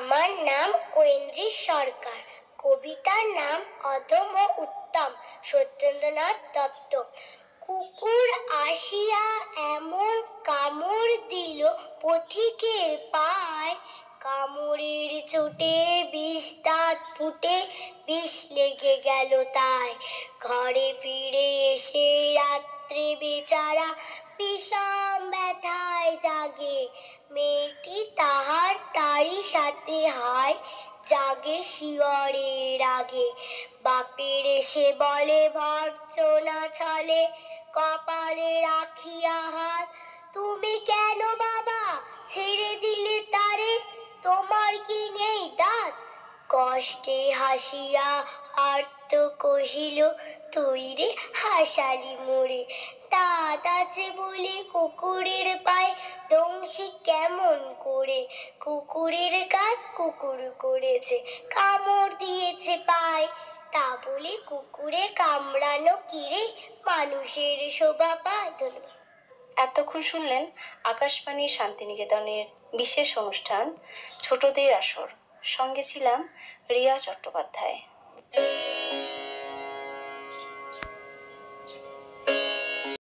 আমার নাম ঐন্দ্রী সরকার, কবিতার নাম অধম ও উত্তম, সত্যেন্দ্রনাথ দত্ত। কুকুর আসিয়া এমন কামড় দিল পথিকের পায়, কামড়ের চোটে বিষ দাঁত ফুটে বিষ লেগে গেল তাই। ঘরে ফিরে এসে রাত্রে বেচারা বিষম ব্যথায় জাগে, মেয়েটি তাহার তারই সাথে হয়, জাগে শিয়রে রাগে। বাপের এসে বলে ভর্ৎসনা ছলে, কপালে রাখিয়া হাত, তুমি কেন বাবা ছেড়ে দিলে তারে, তোমার কি নেই দাঁত? কষ্টে হাসিয়া আর্ত কহিল, তুই রে হাসালি মোরে, দাঁত আছে বলে কুকুরের পায় দংশি কেমন করে? কুকুরের কাজ কুকুর করেছে, কামড় দিয়েছে পায়, তা বলে কুকুরে কামড়ানো কিরে মানুষের শোভা পায়। ধন্যবাদ। এতক্ষণ শুনলেন আকাশবাণী শান্তিনিকেতনের বিশেষ অনুষ্ঠান ছোটদের আসর। সঙ্গে ছিলাম রিয়া চট্টোপাধ্যায়।